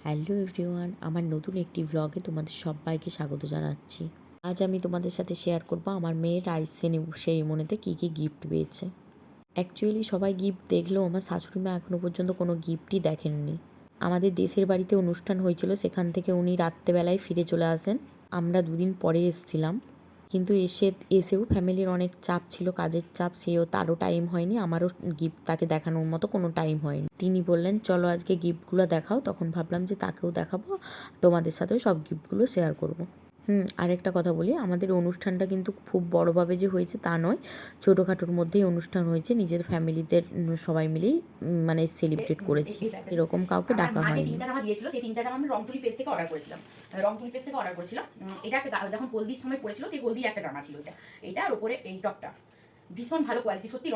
Hello everyone, আমার নতুন একটি ব্লগে তোমাদের সবাইকে স্বাগত জানাচ্ছি। আজ আমি তোমাদের সাথে শেয়ার করব আমার মেয়ের রাইস সেরিমনিতে কী কী গিফট পেয়েছে। অ্যাকচুয়ালি সবাই গিফট দেখলেও আমার শাশুড়ি মা এখনও পর্যন্ত কোনো গিফটই দেখেননি। আমাদের দেশের বাড়িতে অনুষ্ঠান হয়েছিল, সেখান থেকে উনি রাত্রেবেলায় ফিরে চলে আসেন। আমরা দুদিন পরে এসেছিলাম, কিন্তু এসেও ফ্যামিলির অনেক চাপ ছিল, কাজের চাপ, তারও টাইম হয়নি, আমারও গিফট তাকে দেখানোর মতো কোনো টাইম হয়নি। তিনি বললেন চলো আজকে গিফটগুলো দেখাও, তখন ভাবলাম যে তাকেও দেখাবো, তোমাদের সাথেও সব গিফটগুলো শেয়ার করব। আরেকটা কথা বলি, আমাদের অনুষ্ঠানটা কিন্তু খুব বড়োভাবে যে হয়েছে তা নয়, ছোটোখাটোর মধ্যেই অনুষ্ঠান হয়েছে, নিজের ফ্যামিলিদের সবাই মিলেই মানে সেলিব্রেট করেছি, এরকম কাউকে ডাকা মা যে হয়নি। ৩টা জামা দিয়েছিল সেই 3টা জামা আমি রংতুলি পেজ থেকে অর্ডার করেছিলাম। রংতুলি পেজ থেকে অর্ডার করেছিলাম। এটা একটা যখন হলদির সময় পড়েছিল সেই হলদির একটা জামা ছিল এটা। এইটা আর উপরে এই টপটা ভীষণ ভালো কোয়ালিটি। সত্যি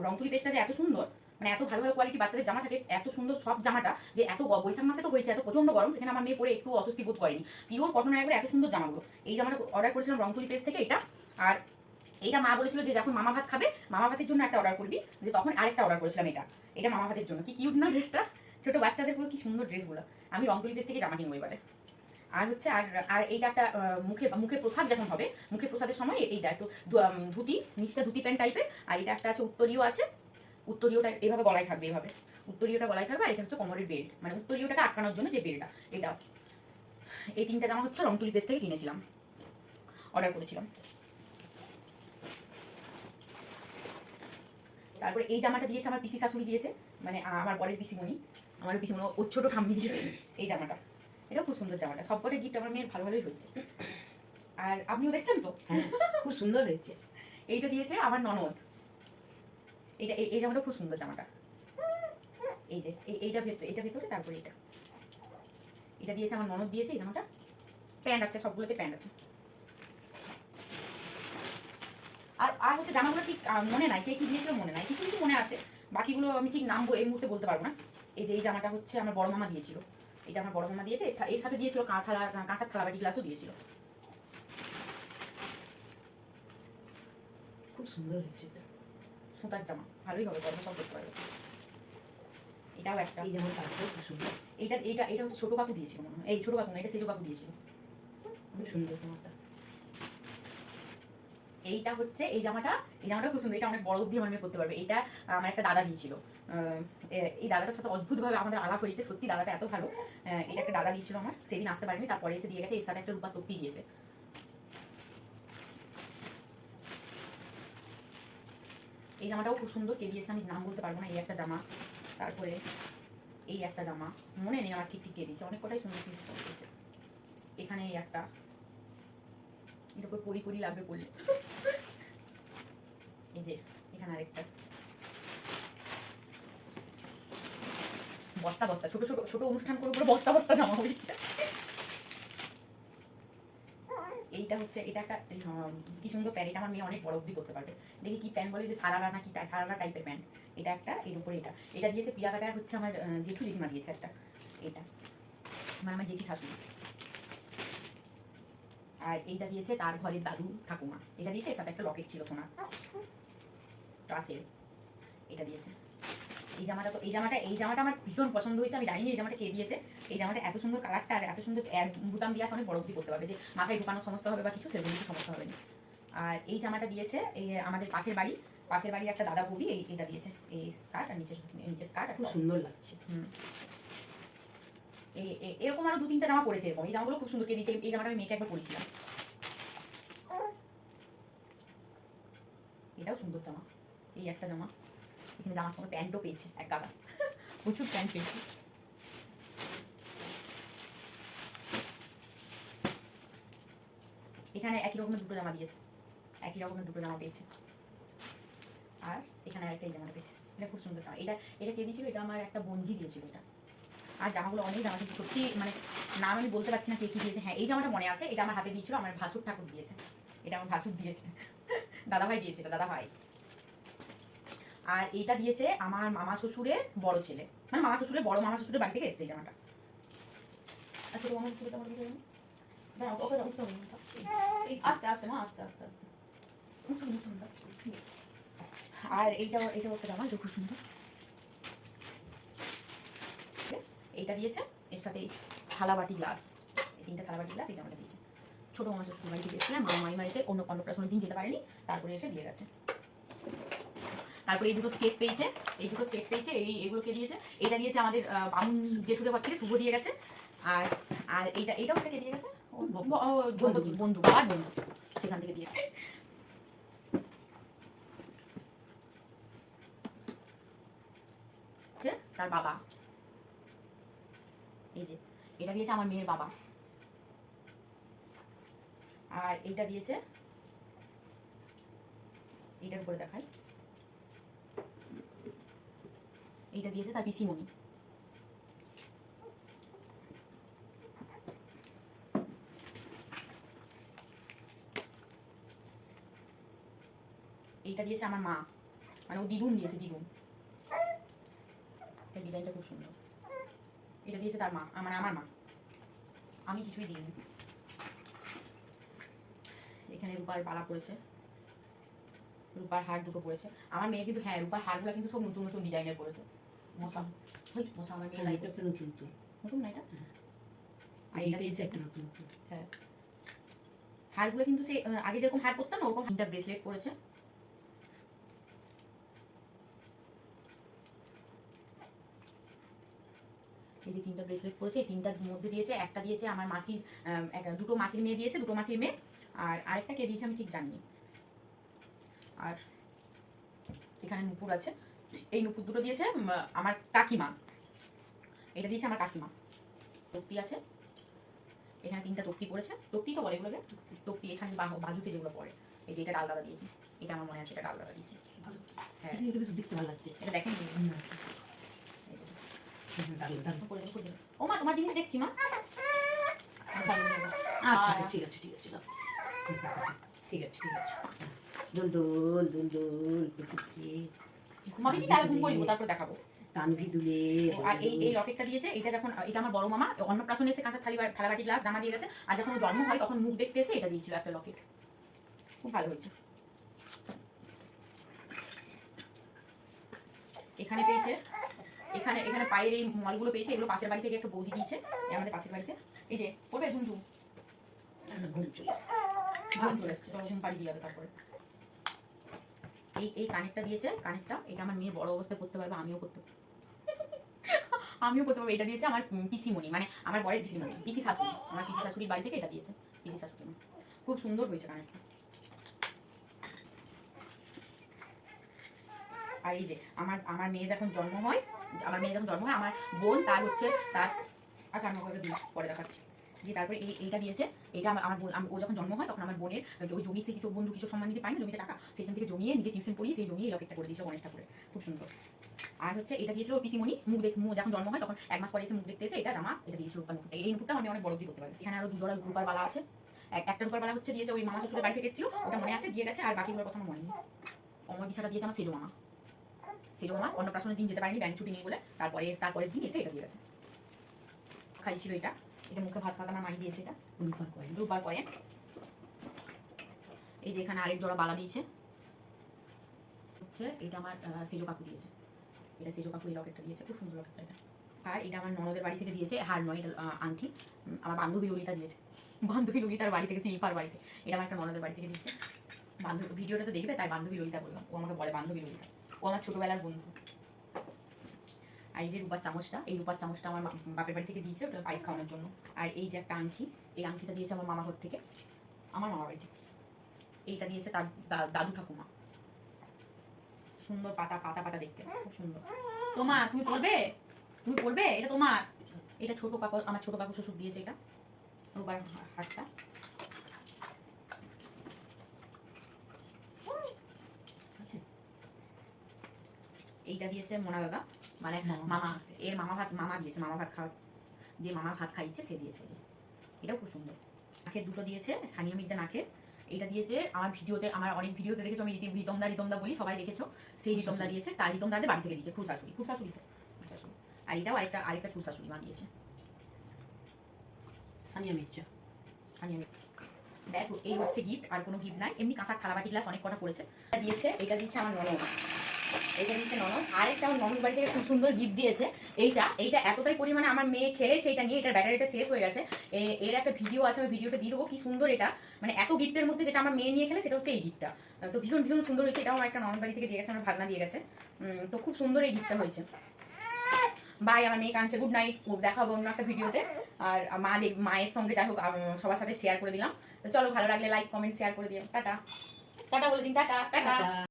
রংতুলি পেজটা যে এত সুন্দর, মানে এত ভালো ভালো কোয়ালিটি বাচ্চাদের জামা থাকে, এত সুন্দর সব জামাটা যে এত বৈশাখ মাসে তো হয়েছে, এত প্রচন্ড গরম, সেখানে আমার মেয়ে পরে একটু অস্বস্তি বোধ করেনি। পিওর কটনের একবার এত সুন্দর জামাগুলো। এই জামাটা অর্ডার করেছিলাম রংতুলি পেজ থেকে এটা। আর এইটা মা বলেছিল যে যখন মামা ভাত খাবে, মামা ভাতের জন্য একটা অর্ডার করবি, যে তখন আরেকটা অর্ডার করেছিলাম এটা। এটা মামা ভাতের জন্য। কি কিউট না ড্রেসটা, ছোট বাচ্চাদের পুরো কি সুন্দর ড্রেসগুলো। আমি রংতুলি পেজ থেকে জামা কিনবো এবারে। আর হচ্ছে আর এইটা একটা মুখে মুখে প্রসাদ যখন হবে, মুখে প্রসাদের সময় এইটা একটু ধুতি, নিচটা ধুতি প্যান্ট টাইপের। আর এটা একটা আছে উত্তরীয় আছে, উত্তরীয়টা এইভাবে গলায় থাকবে, এইভাবে উত্তরীয়টা গলায় থাকবে। আর এটা হচ্ছে কোমরের বেল্ট, মানে উত্তরীয়টাকে আটকানোর জন্য যে বেল্টটা এটা। এই 3টা জামা হচ্ছে রংতুলি পেজ থেকে কিনেছিলাম, অর্ডার করেছিলাম। তারপরে এই জামাটা দিয়েছে আমার পিসি শাশুড়ি দিয়েছে, মানে আমার বরের পিসিমণি, আমার পিসিমণি ওর ছোটো ঠাম্মি দিয়েছে এই জামাটা। এটাও খুব সুন্দর জামাটা, সবকটা গিফট আমার মেয়ের ভালো ভালোই হয়েছে। আর আপনিও দেখছেন তো, খুব সুন্দর হয়েছে। এইটা দিয়েছে আমার ননদ। এইটা এই জামাটা খুব সুন্দর জামাটা। এই যে এইটা ভেতরে, এটা ভেতরে, তারপরে এটা দিয়েছে আমার ননদ দিয়েছে এই জামাটা। প্যান্ট আছে, সবগুলোতে প্যান্ট আছে। আর আর হচ্ছে জামাগুলো ঠিক মনে নাই কে কি দিয়েছিল, মনে নাই, কিছু কিছু মনে আছে, বাকিগুলো আমি ঠিক নাম এই মুহূর্তে বলতে পারবো না। এই যে এই জামাটা হচ্ছে আমার বড় মামা দিয়েছিল, এটা আমার বড় মামা দিয়েছে। এর সাথে দিয়েছিল কাঁচার থালাবাটি গ্লাসও দিয়েছিল। খুব সুন্দর হয়েছে। সুতার জামা, ভালোই হবে, গরমে সব করতে পারবে। এটাও একটা, এই যেমন তারপর খুব সুন্দর, এইটা এইটা এটা হচ্ছে ছোট কাকু দিয়েছিল মনে হয়, এই ছোট কাকু না, এটা সেজো কাকু দিয়েছিল। খুব সুন্দর জামাটা। এইটা হচ্ছে এই জামাটা, এই জামাটা খুব সুন্দর, এটা অনেক বড় অবধি আমার মেয়ে করতে পারবে। এটা আমার একটা দাদা দিয়েছিল। এই দাদাটার সাথে অদ্ভুতভাবে আমাদের আলাপ হয়েছে, সত্যি দাদাটা এত ভালো। এটা একটা দাদা দিয়েছিল আমার, সেদিন আসতে পারেনি, তারপরে এসে দিয়ে গেছে। এর সাথে একটা রূপা তক্তি দিয়েছে। এই জামাটাও খুব সুন্দর, কে দিয়েছে আমি নাম বলতে পারবো না। এই একটা জামা, তারপরে এই একটা জামা, মনে নেই আমার ঠিক ঠিক কে দিয়েছে, অনেক কটাই সুন্দর দিয়েছে। এখানে এই একটা, এর উপর পরি পরি লাগবে পড়লে। এই যে এখানে আরেকটা, বস্তা বস্তা, ছোট ছোট ছোট অনুষ্ঠান করে পুরো বস্তা বস্তা জামা হয়েছে। এইটা হচ্ছে, এটা একটা কি সুন্দর প্যান্ট, এটা আমার মেয়ে অনেক বড় অবধি করতে পারবে। দেখি কি প্যান্ট বলে, যে সারারা নাকি সারারা টাইপের প্যান্ট। এটা একটা, এর উপরে এটা এটা দিয়েছে পিয়াকাটা, হচ্ছে আমার জেঠু জেঠিমা দিয়েছে একটা। এটা মানে আমার জেঠি শাশুড়ি। আর এইটা দিয়েছে তার ঘরের দাদু ঠাকুমা, এটা দিয়েছে। এর সাথে একটা লকেট ছিল সোনা ট্রাসের, এটা দিয়েছে। এই জামাটা আমার ভীষণ পছন্দ হয়েছে। আমি জানি না এই জামাটা কে দিয়েছে। এই জামাটা এত সুন্দর কালারটা, আর এত সুন্দর বুতাম দিয়ে অনেক বড় অবধি করতে পারবে, যে মাথায় ঢুকানোর সমস্যা হবে বা কিছু, সেরকম কিছু সমস্যা হবে না। আর এই জামাটা দিয়েছে এই আমাদের পাশের বাড়ির একটা দাদা বৌদি, এইটা দিয়েছে। এই স্কার্ট আর নিচে স্কার্ট, খুব সুন্দর লাগছে। এরকম আরো 2-3টা জামা পড়েছে এরকম। এই জামাগুলো খুব সুন্দর, কে দিয়েছে। এই জামাটা আমি মেয়েকে একবার পরেছিলাম। এটাও সুন্দর জামা, এই একটা জামা। এখানে জামার সঙ্গে প্যান্টও পেয়েছে এক গাদা, প্রচুর প্যান্ট পেয়েছি। এখানে একই রকমের দুটো জামা দিয়েছে, একই রকমের দুটো জামা পেয়েছে। আর এখানে আরেকটা এই জামাটা পেয়েছে, এটা খুব সুন্দর জামা। এটা কে দিয়েছিল, এটা আমার একটা বঞ্জি দিয়েছিল এটা। আর জামাগুলো অনেক জামা, কিন্তু সত্যি মানে নাম আমি বলতে পারছি না কে কি দিয়েছে। হ্যাঁ, এই জামাটা মনে আছে, এটা আমার হাতে দিয়েছিল আমার ভাসুর ঠাকুর দিয়েছে। এটা আমার ভাসুর দিয়েছে, দাদাভাই দিয়েছে, এটা দাদাভাই। আর এইটা দিয়েছে আমার মামা শ্বশুরের বড় ছেলে, মানে মামা শ্বশুরের বড় মামা শ্বশুরের বাড়ি থেকে এসছে এই জামাটা। আর ছোট মামা শ্বশুরের জামাটা দিয়েছে, আস্তে আস্তে মা, আস্তে আস্তে আস্তে। আর এইটাও একটা জামা, এটা খুব সুন্দর। এইটা দিয়েছে, এর সাথে এই থালা বাটি গ্লাস, এই 3টা থালা বাটি গ্লাস এই জামাটা দিয়েছে। ছোটো মামা শ্বশুর বাড়ি থেকে এসেছিলাম, মামিমা এসে অন্নপ্রাশনের দিন যেতে পারেনি, তারপরে এসে দিয়ে গেছে। তারপরে এই দুটো সেট পেয়েছে, এইগুলোকে দিয়েছে। এটা দিয়েছে আমাদের বামুন জেঠুদের ঘর থেকে, শুভ দিয়ে গেছে। আর আর এইটাও থেকে দিয়ে গেছে বন্ধু, বাবার বন্ধু, সেখান থেকে দিয়ে তার বাবা। এই যে এটা দিয়েছে আমার মেয়ের বাবা। আর এইটা দিয়েছে, এইটার উপরে দেখায়, এইটা দিয়েছে তার পিসিমণি। এইটা দিয়েছে আমার মা, মানে ও দ্বিগুণ দিয়েছে, দ্বিগুণ। এই ডিজাইনটা খুব সুন্দর। এটা দিয়েছে তার মা, মানে আমার মা, আমি কিছুই দিইনি। এখানে রূপার বালা পড়েছে, রূপার হার দুটো পড়েছে। আমার মেয়ে কিন্তু, হ্যাঁ, রূপার হারগুলো কিন্তু সব নতুন নতুন ডিজাইনের পড়েছে। মশা, ওই মশা আমার মেয়ে লাইট এটা নতুন তো, নতুন না এটা? আর এটা এটা দিয়েছে দিয়েছে একটা নতুন তো। হ্যাঁ, হারগুলো কিন্তু সে আগে যেরকম হার পরতাম না, ওরকম 3টা ব্রেসলেট পরেছে। এই যে 3টা ব্রেসলেট পরেছে, এই 3টার মধ্যে দিয়েছে, একটা দিয়েছে আমার মাসির, দুটো মাসির মেয়ে দিয়েছে, দুটো মাসির মেয়ে। আর আরেকটা কে দিয়েছে আমি ঠিক জানি। আর এখানে নুপুর আছে, এই নুপুর দুটো দিয়েছে আমার কাকিমা, এটা দিয়েছে আমার কাকিমা। তক্তি আছে, এখানে 3টা তক্তি পড়েছে, তক্তি তো বলে এগুলোকে, তক্তি। এখানে বাজুতে যেগুলো পড়ে, এই যে এটা ডাল দাদা দিয়েছে, এটা আমার মনে আছে, এটা ডাল দাদা দিয়েছে। হ্যাঁ, এটা বেশ দেখতে ভালো লাগছে। এটা দেখেন দারুণ দারুণ। ও মা, তোমার জিনিস দেখছি মা। আচ্ছা আচ্ছা, ঠিক আছে ঠিক আছে নাও। ঠিক আছে ঠিক আছে। দোল দোল দোল দোল কুটুকি ঘুমাবি কি? তাহলে ঘুম পড়িব, তারপর দেখাবো। তানভি দুলে। আর এই লকেটটা দিয়েছে, এটা যখন, এটা আমার বড় মামা অন্নপ্রাশনে এসে কাঁচা থালাবাটি গ্লাস জামা দিয়ে গেছে। আর যখন জন্ম হয় তখন মুখ দেখতে এসে এটা দিয়েছিল একটা লকেট, খুব ভালো হয়েছে। এখানে পেয়েছে, এখানে এখানে পায়ের এই মলগুলো পেয়েছে, এগুলো পাশের বাড়ি থেকে একটা বৌদি দিয়েছে, আমাদের পাশের বাড়িতে। এই যে ওটা ঝুমঝুম ঘুম চলে ঘুম চলে এসছে, চলো ঘুম পাড়ি দিয়ে যাবে। তারপরে এই কানেরটা দিয়েছে, কানেরটা এটা আমার মেয়ে বড় অবস্থায় পড়তে পারবে, আমিও পড়তে পারবো। আমিও পড়তে পারবো। এটা দিয়েছে আমার পিসিমণি, মানে আমার বরের পিসিমণি, পিসি শাশুড়ি, আমার পিসি শাশুড়ির বাড়ি থেকে এটা দিয়েছে, পিসি শাশুড়ি। খুব সুন্দর হয়েছে কানেরটা। আর এই যে আমার মেয়ে যখন জন্ম হয়, আমার বোন তার হচ্ছে তার, আচ্ছা আমি ওকে দিই, পরে দেখাচ্ছি। দিয়ে তারপরে এইটা দিয়েছে, এইটা আমার বোন, ও যখন জন্ম হয় তখন আমার বোনের ওই জমি থেকে কিছু বন্ধু কিছু সম্মান নিতে পায় না, জমিতে টাকা, সেখান থেকে জমিয়ে নিজে টিউশন পড়িয়ে সেই জমিয়ে এই লকেটটা করে দিয়েছিল গণেশ ঠাকুরের, খুব সুন্দর। আর হচ্ছে এটা দিয়েছিল পিসিমণি, যখন জন্ম হয় তখন 1 মাস পরে এসে মুখ দেখতে এসে এটা জামা, এটা দিয়েছিল রূপার মুকুটটা। এই মুকুটটা আমি অনেক বড় দিয়ে করতে পারি। এখানে আরো 2 জোড়া রূপার বালা আছে, একটা রূপার বালা হচ্ছে দিয়েছে ওই মামা শ্বশুরের বাড়ি থেকে এসেছিল, ওটা মনে আছে, দিয়ে গেছে। আর বাকিগুলোর কথা আমার মনে নেই। অমর বিছাটা দিয়েছে আমার সেজো মামা, অন্নপ্রাশনের দিন যেতে পারেনি, ব্যাংক ছুটি নেই বলে, তারপরের দিন এসে এটা দিয়ে গেছে। খাইছিল এটা মুখে ভাত খাওয়াতে আমার মাই দিয়েছে, এটা রূপার কয়েন। এই যে এখানে আরেক জোড়া বালা দিয়েছে, হচ্ছে এটা আমার সেজো কাকু দিয়েছে, এটা সেজো কাকু এই লকেটটা দিয়েছে, খুব সুন্দর লকেটটা এটা। আর এটা আমার ননদের বাড়ি থেকে দিয়েছে, হার নয়, এটা আংটি, আমার বান্ধবী ললিতা দিয়েছে, বান্ধবী ললিতার বাড়ি থেকে, শিল্পার বাড়িতে। এটা আমার একটা ননদের বাড়ি থেকে দিয়েছে। ভিডিওটা তো দেখবে, তাই বান্ধবী ললিতা বললাম, ও আমাকে বলে বান্ধবী ললিতা, ও আমার ছোটবেলার বন্ধু। আর এই যে রূপার চামচটা, এই রূপার চামচটা আমার বাপের বাড়ি থেকে দিয়েছে, ওটা পায়েস খাওয়ানোর জন্য। আর এই যে একটা আংটি, এই আংটিটা দিয়েছে আমার মামা ঘর থেকে, আমার মামা বাড়ি থেকে। এইটা দিয়েছে তার দাদু ঠাকুমা, সুন্দর পাতা পাতা পাতা দেখতে, খুব সুন্দর। তোমার, তুমি পড়বে, এটা তোমার। এটা ছোট কাকু, আমার ছোট কাকু শ্বশুর দিয়েছে, এটা রূপার হারটা। এইটা দিয়েছে মোনা দাদা, মানে মামা, এর মামা দিয়েছে, মামা ভাত খাওয়া, যে মামা ভাত খাইছে সে দিয়েছে। যে এটাও খুব সুন্দর। নাকের দুটো দিয়েছে সানিয়া মির্জা নাকের, এইটা দিয়েছে আমার ভিডিওতে, আমার অনেক ভিডিওতে দেখেছো আমি রিতমদা বলি, সবাই দেখেছো, সেই রিতমদা দিয়েছে, তার রিতমদাদের বাড়ি থেকে দিয়েছে, খুরশাশুড়ি। আর এটাও আরেকটা খুরশাশুড়ি মা দিয়েছে, সানিয়া মির্জা। ব্যাস, এই হচ্ছে গিফট, আর কোনো গিফট নাই। এমনি কাঁচা থালাবাটি গ্লাস অনেক কটা পড়েছে। এটা দিয়েছে আমার ননদ, এইটা দিচ্ছে ননদ। আরেকটা আমার ননদ বাড়ি থেকে খুব সুন্দর গিফট দিয়েছে। এইটা এতটাই পরিমাণে আমার মেয়ে খেলেছে এটা নিয়ে, এটার ব্যাটারিটা শেষ হয়ে গেছে। এর একটা ভিডিও আছে, আমি ভিডিওটা দিয়ে দেবো। কি সুন্দর এটা, মানে এত গিফটের মধ্যে যেটা আমার মেয়ে নিয়ে খেলে সেটা হচ্ছে এই গিফটটা। তো ভীষণ ভীষণ সুন্দর হয়েছে। এটাও আমার একটা ননদ বাড়ি থেকে দিয়ে গেছে, আমার ভাগনা দিয়ে গেছে। তো খুব সুন্দর এই গিফটটা হয়েছে। বাই, আমার মেয়ে কাঁদছে, গুড নাইট। দেখা হবে অন্য একটা ভিডিওতে। আর মায়ের সঙ্গে যাই হোক সবার সাথে শেয়ার করে দিলাম। তো চলো, ভালো লাগলে লাইক কমেন্ট শেয়ার করে দিও। টাটা টাটা বলে দিন, টাটা টাটা।